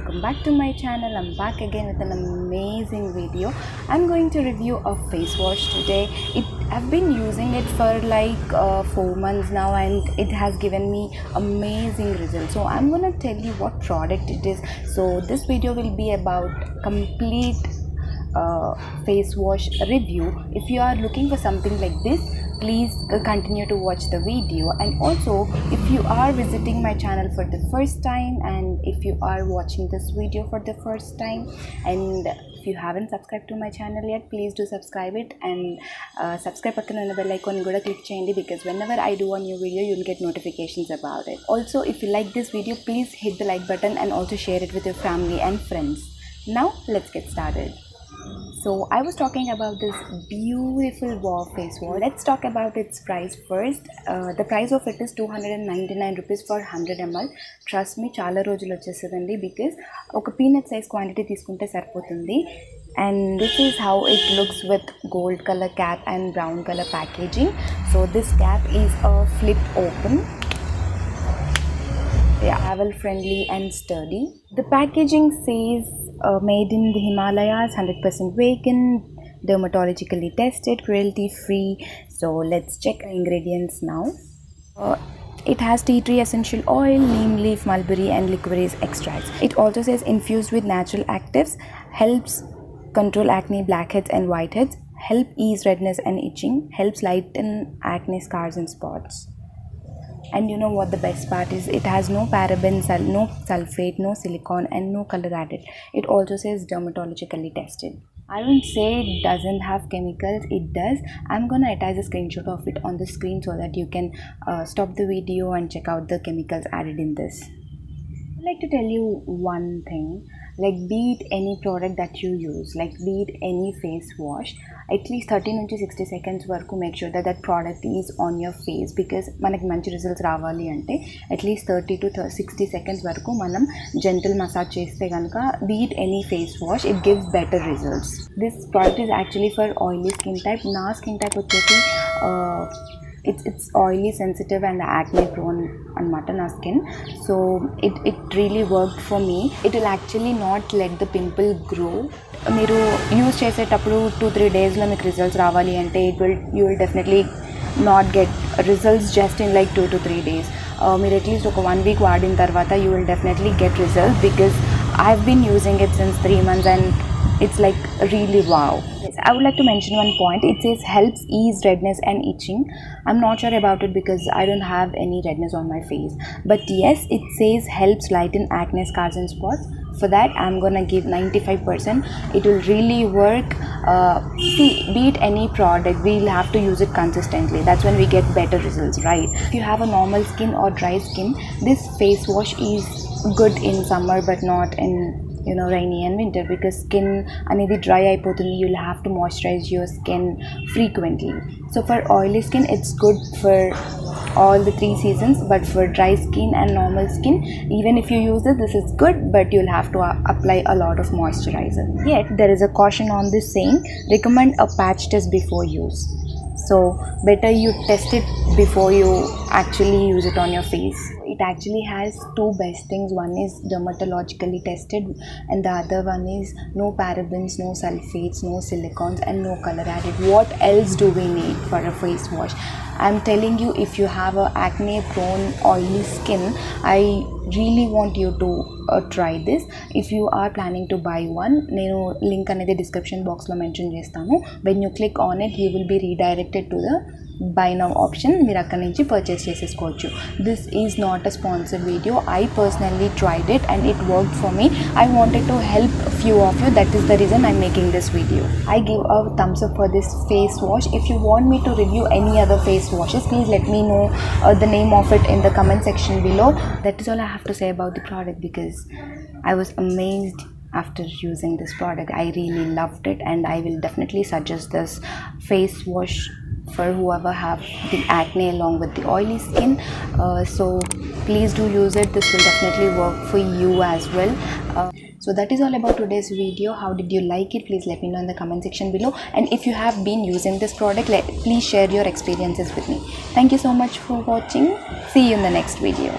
welcome back to my channel. I'm back again with an amazing video. I'm going to review a face wash today. I've been using it for like 4 months now and it has given me amazing results. So I'm gonna tell you what product it is. So this video will be about complete face wash review. If you are looking for something like this, please continue to watch the video. And also, if you are visiting my channel for the first time and if you are watching this video for the first time and if you haven't subscribed to my channel yet, please do subscribe it and subscribe pakkana unna bell icon kuda click cheyandi, because whenever I do a new video you'll get notifications about it. Also, if you like this video, please hit the like button and also share it with your family and friends. Now let's get started. So I was talking about this beautiful wow face wash. Let's talk about its price first. The price of it is 299 rupees for 100 ml. Trust me, chala rojulu vachesthandi, because oka peanut size quantity తీసుకుంటే సరిపోతుంది. And this is how it looks with gold color cap and brown color packaging. So this cap is a flip open, travel friendly and sturdy. The packaging says made in the Himalayas, 100% vegan, dermatologically tested, cruelty free. So let's check the ingredients now. It has tea tree essential oil, neem leaf, mulberry and licorice extracts. It also says infused with natural actives, helps control acne, blackheads and whiteheads, help ease redness and itching, helps lighten acne scars and spots. And you know what the best part is? It has no parabens, no sulfate, no silicone and no color added. It also says dermatologically tested. I won't say it doesn't have chemicals, it does. I'm gonna attach a screenshot of it on the screen so that you can stop the video and check out the chemicals added in this. I'd like to tell you one thing, like be it any product that you use, like be it any face wash, at least 30 to 60 seconds వరకు make sure that that product is on your face, because మనకి మంచి results రావాలి అంటే at least 30 to 60 seconds వరకు మనం gentle massage చేస్తే కనుక be it any face wash, it gives better results. This product is actually for oily skin type. నా skin type వచ్చేసి it's oily, sensitive and acne prone anamata na skin, so it really worked for me. It will actually not let the pimple grow. మీరు use చేసేటప్పుడు 2-3 డేస్లో మీకు results రావాలి అంటే you will definitely not get results just in like 2 to 3 days. మీరు at least ఒక 1 week వాడిన తర్వాత you will definitely get results, because I've been using it since 3 months and it's like really wow. Yes, I would like to mention one point. It says helps ease redness and itching. I'm not sure about it because I don't have any redness on my face, but yes, it says helps lighten acne scars and spots. For that I'm gonna give 95%. It will really work. See, be it any product, we'll have to use it consistently. That's when we get better results, right? If you have a normal skin or dry skin, this face wash is good in summer but not in rainy and winter, because skin anedi dry అయిపోతుంది. You'll have to moisturize your skin frequently. So for oily skin it's good for all the 3 seasons, but for dry skin and normal skin, even if you use this is good, but you'll have to apply a lot of moisturizer. Yet there is a caution on this saying, recommend a patch test before use. So better you test it before you actually use it on your face. It actually has 2 best things. One is dermatologically tested and the other one is no parabens, no sulfates, no silicones and no color added. What else do we need for a face wash? I'm telling you, if you have a acne prone oily skin, I really want you to try this. If you are planning to buy one, nenu link anedi description box lo mention chestanu. When you click on it, you will be redirected to the buy now option. మీరు అక్కడ నుంచి purchase చేసేసుకోవచ్చు. This is not a sponsored video. I personally tried it and it worked for me. I wanted to help a few of you. That is the reason I'm making this video. I give a thumbs up for this face wash. If you want me to review any other face washes, please let me know the name of it in the comment section below. That is all I have to say about the product, because I was amazed after using this product. I really loved it and I will definitely suggest this face wash for whoever have the acne along with the oily skin. So please do use it. This will definitely work for you as well. So that is all about today's video. How did you like it? Please let me know in the comment section below. And if you have been using this product, please share your experiences with me. Thank you so much for watching. See you in the next video.